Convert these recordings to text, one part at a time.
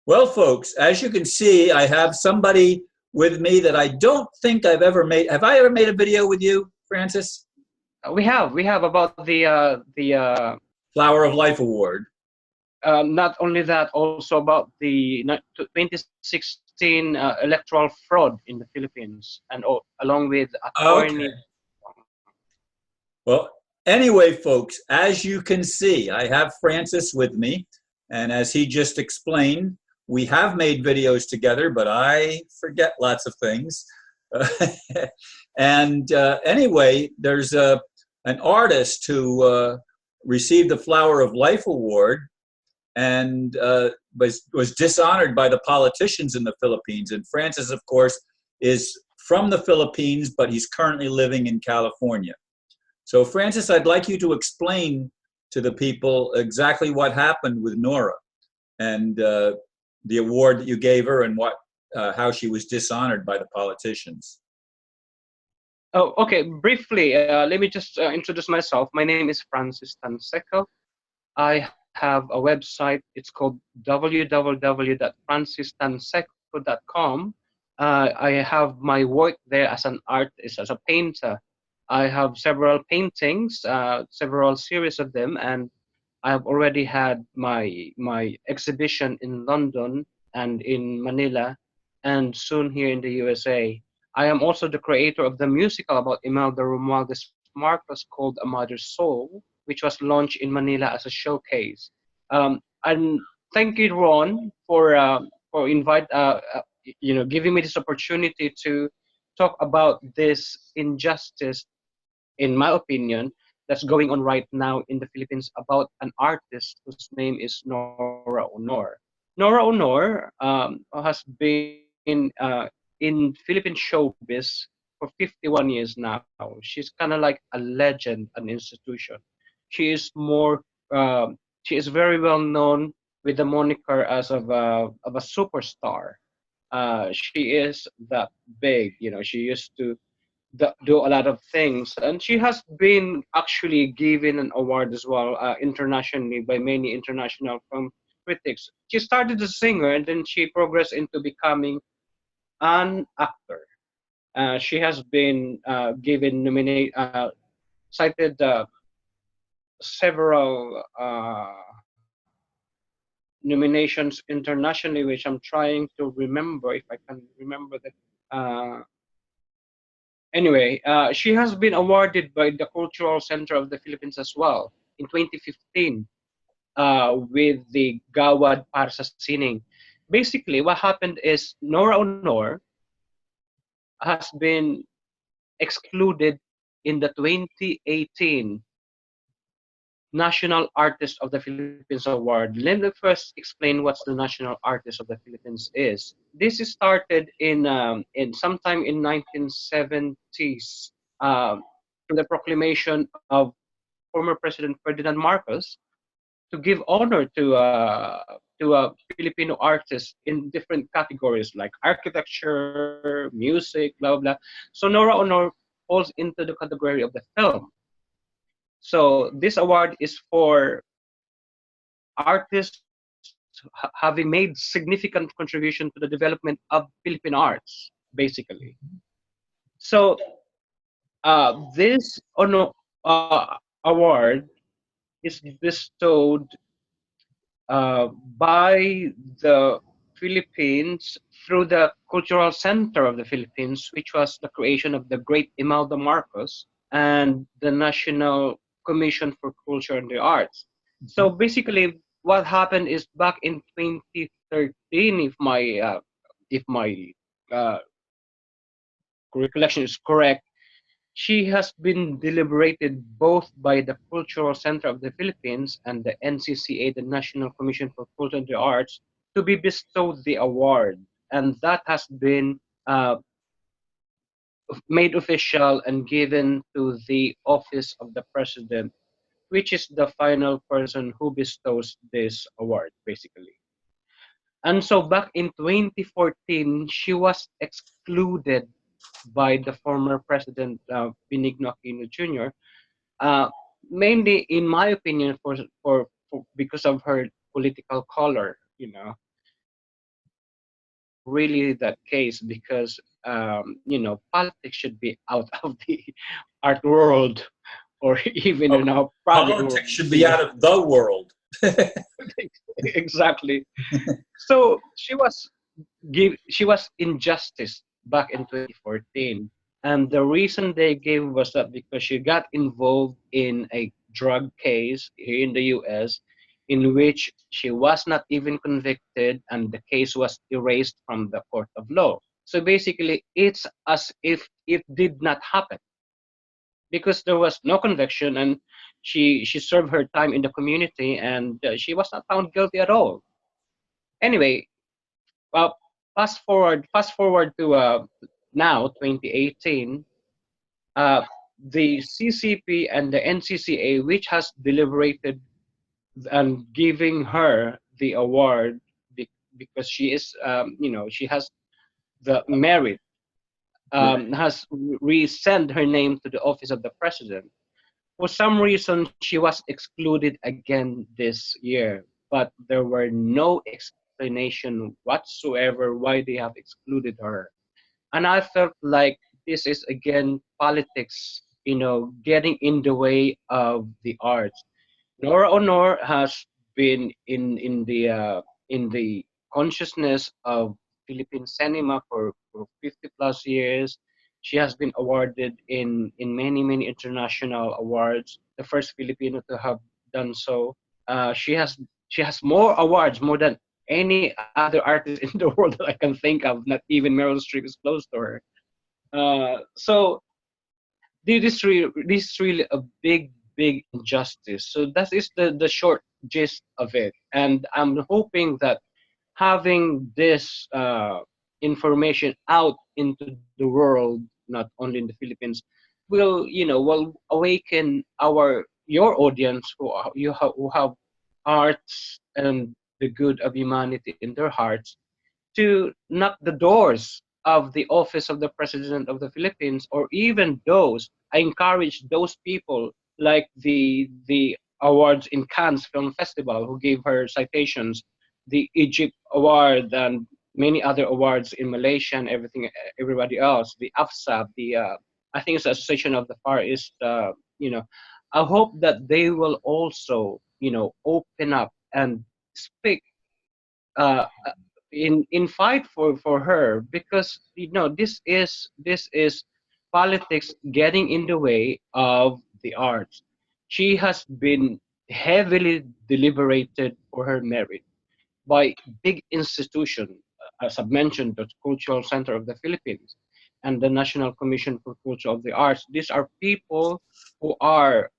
Well, folks, as you can see, I have somebody with me that I don't think I've ever made. Have I ever made a video with you, Francis? We have about the Flower of Life Award. not only that, also about the 2016 electoral fraud in the Philippines, and along with Okay. attorney. Well, anyway, folks, as you can see, I have Francis with me. And as he just explained, we have made videos together, but I forget lots of things. And anyway, there's an artist who received the Flower of Life Award and was dishonored by the politicians in the Philippines. And Francis, of course, is from the Philippines, but he's currently living in California. So, Francis, I'd like you to explain to the people exactly what happened with Nora and the award that you gave her and how she was dishonored by the politicians. Oh, okay. Briefly, let me just introduce myself. My name is Francis Tanseco. I have a website. It's called www.francistanseco.com. I have my work there as an artist, as a painter. I have several paintings, several series of them, and I have already had my exhibition in London and in Manila, and soon here in the USA. I am also the creator of the musical about Imelda Romualdez Marcos called A Mother's Soul, which was launched in Manila as a showcase. And thank you, Ron, for giving me this opportunity to talk about this injustice, in my opinion, that's going on right now in the Philippines about an artist whose name is Nora Honor. Nora Honor has been in Philippine showbiz for 51 years now. She's kind of like a legend, an institution. She is more. She is very well known with the moniker as of a superstar. She is that big. She used to do a lot of things, and she has been actually given an award as well internationally by many international film critics. She started as a singer, and then she progressed into becoming an actor. She has been cited several nominations internationally, which I'm trying to remember if I can remember that. Anyway, she has been awarded by the Cultural Center of the Philippines as well in 2015 with the Gawad para sa Sining. Basically, what happened is Nora Honor has been excluded in the 2018 National Artist of the Philippines Award. Let me first explain what the National Artist of the Philippines is. This is started in sometime in 1970s through the proclamation of former President Ferdinand Marcos to give honor to a Filipino artist in different categories like architecture, music, blah blah. So Nora Honor falls into the category of the film. So this award is for artists having made significant contribution to the development of Philippine arts, basically. So this award is bestowed by the Philippines through the Cultural Center of the Philippines, which was the creation of the great Imelda Marcos and the National Commission for Culture and the Arts. So basically, what happened is back in 2013, if my uh, recollection is correct, she has been deliberated both by the Cultural Center of the Philippines and the NCCA, the National Commission for Culture and the Arts, to be bestowed the award, and that has been made official and given to the office of the president, which is the final person who bestows this award, basically. And so back in 2014, she was excluded by the former president, Benigno Aquino Jr., uh, mainly, in my opinion, for because of her political color. really that case because politics should be out of the art world or even in Oh, our private politics world. should be out of the world. Exactly. So she was injustice back in 2014, and the reason they gave was that because she got involved in a drug case here in the US in which she was not even convicted and the case was erased from the court of law. So basically it's as if it did not happen because there was no conviction, and she served her time in the community, and she was not found guilty at all. Anyway, well, fast forward to now 2018. uh, the CCP and the NCCA, which has deliberated and giving her the award because she is, she has the merit, Right. has resend her name to the office of the president. For some reason, she was excluded again this year, but there were no explanation whatsoever why they have excluded her. And I felt like this is again politics, getting in the way of the arts. Nora Honor has been in the consciousness of Philippine cinema for 50 plus years. She has been awarded in many international awards. The first Filipino to have done so. She has more awards, more than any other artist in the world that I can think of. Not even Meryl Streep is close to her. So this is really a big injustice. So that is the short gist of it, and I'm hoping that having this information out into the world, not only in the Philippines, will awaken your audience who have arts and the good of humanity in their hearts to knock the doors of the office of the president of the Philippines, or even those. I encourage those people like the awards in Cannes Film Festival who gave her citations, the Egypt Award, and many other awards in Malaysia and everybody else. The AFSAB, the I think it's the Association of the Far East. I hope that they will also open up and speak uh, in fight for her, because this is politics getting in the way of the arts. She has been heavily deliberated for her merit by big institution, as I've mentioned, the Cultural Center of the Philippines and the National Commission for Culture of the Arts. These are people who are,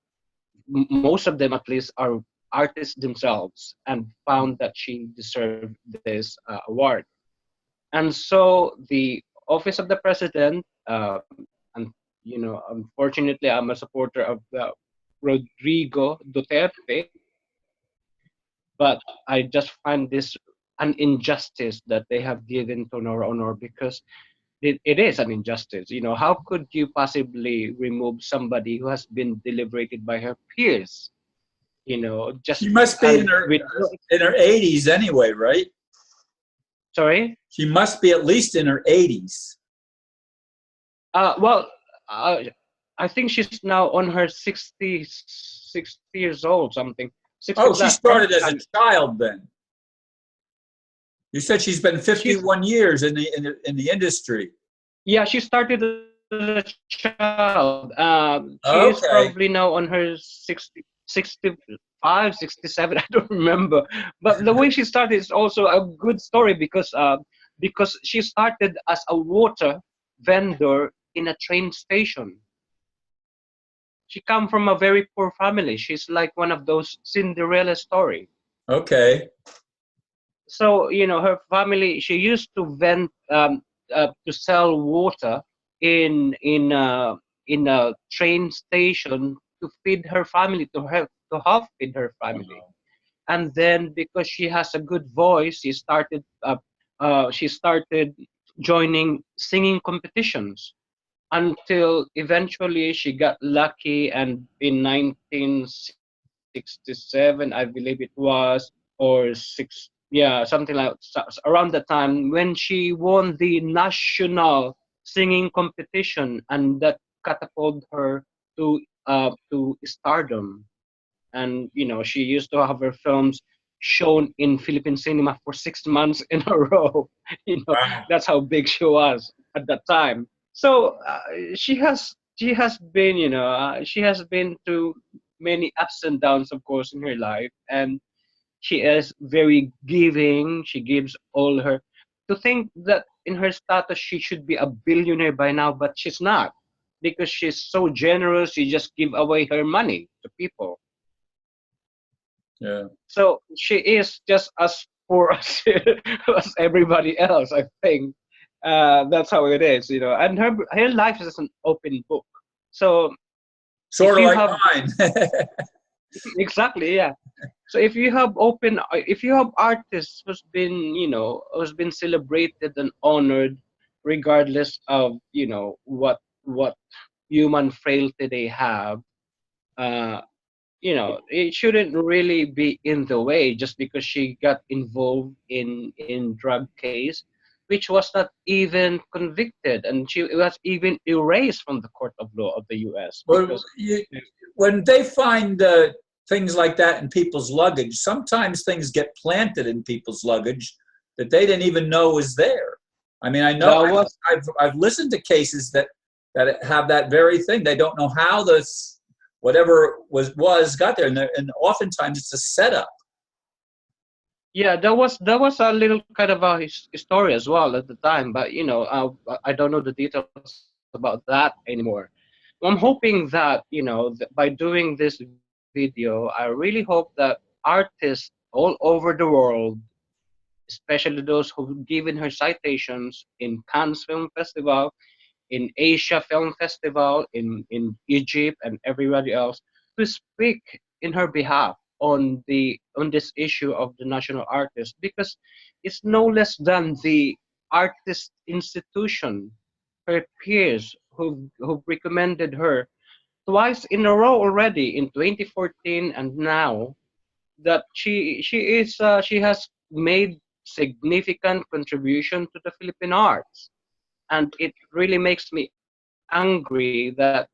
most of them at least, are artists themselves, and found that she deserved this award. And so the office of the president, and unfortunately, I'm a supporter of Rodrigo Duterte, but I just find this an injustice that they have given to Nora Honor, because it is an injustice. How could you possibly remove somebody who has been deliberated by her peers? She Just must be and with in her 80s anyway, right? sorry. She must be at least in her 80s. Well, uh, I think she's now on her 60 years old, something. 60 Oh, she plus. Probably started as a child then. You said she's been she's 51 years in the industry. yeah, she started as a child. She is probably now on Okay. her 65, 67. I don't remember. But the way she started is also a good story, because she started as a water vendor in a train station. She come from a very poor family. She's like one of those Cinderella story. Okay. So her family. She used to vent to sell water in a train station to feed her family, to help feed her family. And then because she has a good voice, she started joining singing competitions until eventually she got lucky, and in 1967, I believe it was, or six, yeah, yeah, something like around the time when she won the national singing competition, and that catapulted her to stardom. And she used to have her films shown in Philippine cinema for 6 months in a row. Wow. That's how big she was at that time. So she has been she has been through many ups and downs, of course, in her life. And she is very giving. She gives all her. To think that in her status she should be a billionaire by now, but she's not, because she's so generous. She just give away her money to people. Yeah. So she is just as poor as everybody else, I think. That's how it is. And her life is an open book. So if Sort of you like have mine. exactly, yeah. So if you have artists who's been celebrated and honored, regardless of what human frailty they have, uh, it shouldn't really be in the way just because she got involved in drug case, which was not even convicted, and she was even erased from the court of law of the U.S. Well, because when they find things like that in people's luggage, sometimes things get planted in people's luggage that they didn't even know was there. I mean, I know that was I've listened to cases that have that very thing. They don't know how this whatever was got there, and oftentimes it's a setup. yeah, that was a little kind of a story as well at the time, but I don't know the details about that anymore. I'm hoping that by doing this video, I really hope that artists all over the world, especially those who've given her citations in Cannes Film Festival, in Asia Film Festival, in Egypt, and everybody else, to speak in her behalf on this issue of the national artist, because it's no less than the artist institution, her peers who've recommended her twice in a row already, in 2014 and now, that she has made significant contribution to the Philippine arts. And it really makes me angry that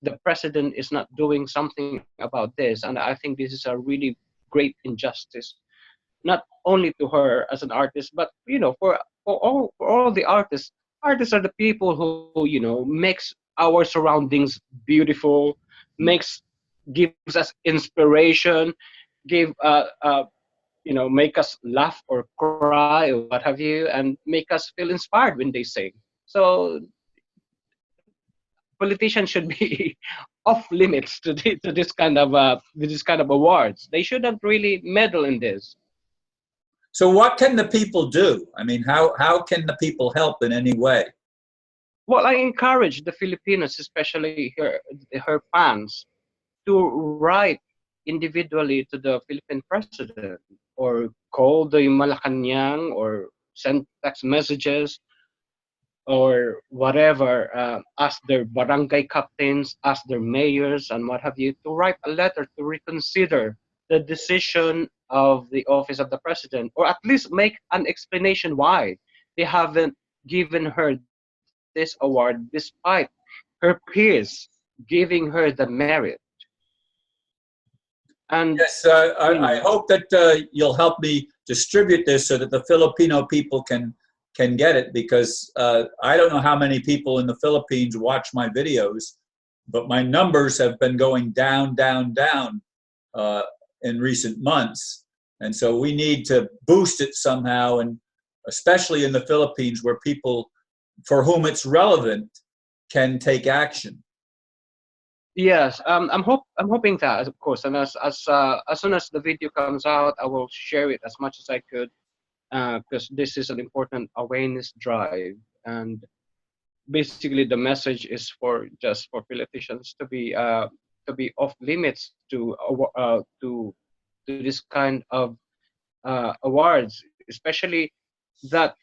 the president is not doing something about this. And I think this is a really great injustice, not only to her as an artist, but for all the artists. Artists are the people who makes our surroundings beautiful, makes gives us inspiration, give make us laugh or cry or what have you, and make us feel inspired when they sing. So politicians should be off limits to this kind of awards. They shouldn't really meddle in this. So what can the people do? I mean, how can the people help in any way? Well, I encourage the Filipinos, especially her fans, to write individually to the Philippine president, or call the Malacanang, or send text messages, or whatever, ask their barangay captains, ask their mayors, and what have you, to write a letter to reconsider the decision of the office of the president, or at least make an explanation why they haven't given her this award despite her peers giving her the merit. And Yes, you know I hope that you'll help me distribute this so that the Filipino people can get it, because I don't know how many people in the Philippines watch my videos, but my numbers have been going down, down, down uh, in recent months, and so we need to boost it somehow, and especially in the Philippines where people for whom it's relevant can take action. yes, I'm hoping that, of course, and as soon as the video comes out, I will share it as much as I could, because this is an important awareness drive. And basically the message is for politicians to be off limits to this kind of awards, especially that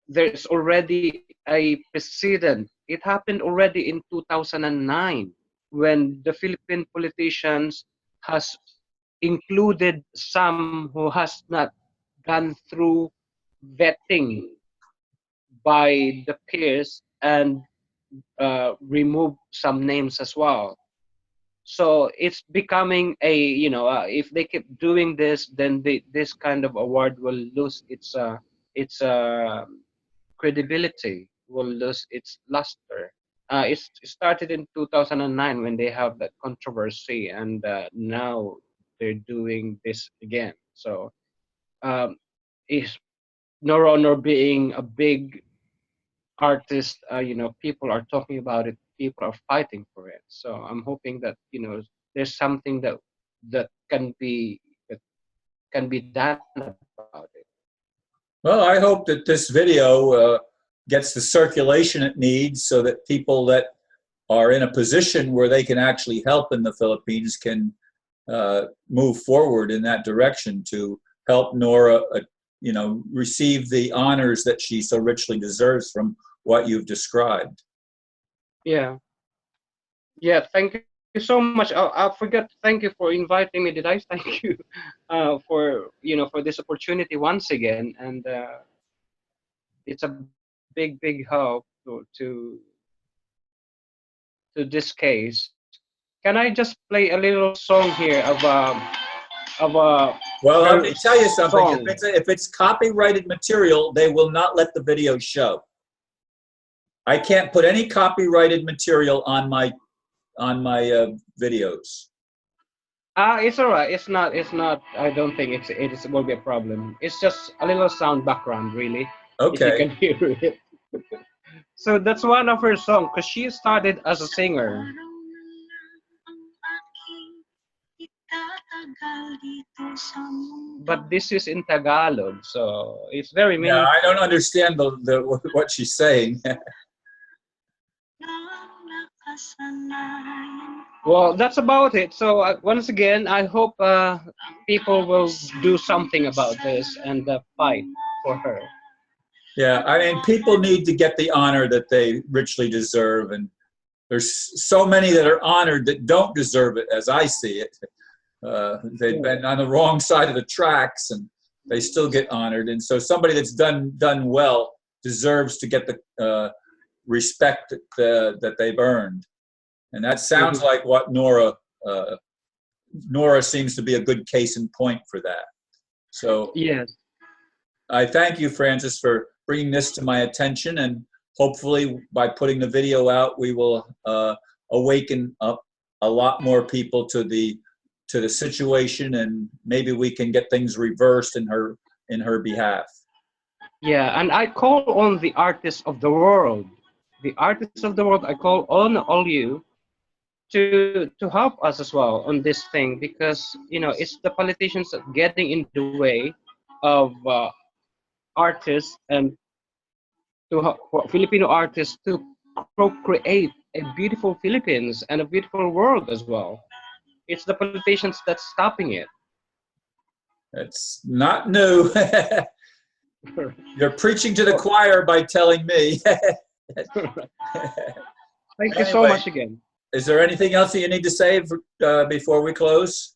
there's already a precedent. It happened already in 2009, when the Philippine politicians has included some who has not gone through vetting by the peers, and remove some names as well. So it's becoming a, if they keep doing this, then this kind of award will lose its credibility, will lose its luster. It started in 2009 when they have that controversy, and now they're doing this again. So um, is NORA AUNOR being a big artist, people are talking about it, people are fighting for it. So I'm hoping that there's something that can be done about it. Well, I hope that this video gets the circulation it needs so that people that are in a position where they can actually help in the Philippines can move forward in that direction to help Nora, receive the honors that she so richly deserves from what you've described. Yeah, yeah. Thank you so much. I forgot to thank you for inviting me. Did I thank you for this opportunity once again? And it's a big help to this case. Can I just play a little song here of a Well, let me very tell you something. song? If it's copyrighted material, they will not let the video show. I can't put any copyrighted material on my videos. It's all right. It's not. It's not. I don't think it will be a problem. It's just a little sound background, really, if you Okay. can hear it. So that's one of her songs, because she started as a singer. But this is in Tagalog, so it's very Yeah, I meaningful. don't understand what she's saying. Well, that's about it. So once again, I hope people will do something about this and fight for her. Yeah, I mean, people need to get the honor that they richly deserve, and there's so many that are honored that don't deserve it, as I see it. They've been on the wrong side of the tracks, and they still get honored. And so, somebody that's done well deserves to get the respect that they've earned. And that sounds like what Nora seems to be a good case in point for that. So Yes. I thank you, Francis, for bringing this to my attention, and hopefully by putting the video out, we will awaken up a lot more people to the situation, and maybe we can get things reversed in her behalf. Yeah, and I call on the artists of the world. The artists of the world, I call on all you to help us as well on this thing, because it's the politicians that getting in the way of artists, and for Filipino artists to create a beautiful Philippines and a beautiful world as well. It's the politicians that's stopping it. It's not new. You're preaching to the choir by telling me. Thank you so Anyway, much again. is there anything else that you need to say before we close?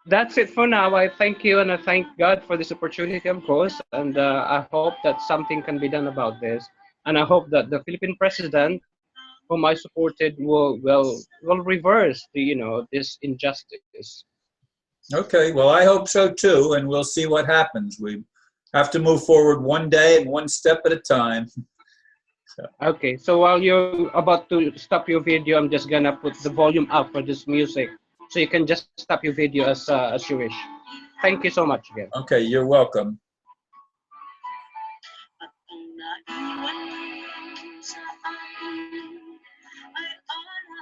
That's it for now. I thank you, and I thank God for this opportunity, of course. And I hope that something can be done about this. And I hope that the Philippine president, whom I supported, will reverse this injustice. Okay, well, I hope so too, and we'll see what happens. We have to move forward one day and one step at a time. Okay, so while you're about to stop your video, I'm just gonna put the volume up for this music, so you can just stop your video as you wish. Thank you so much again. Okay, you're welcome.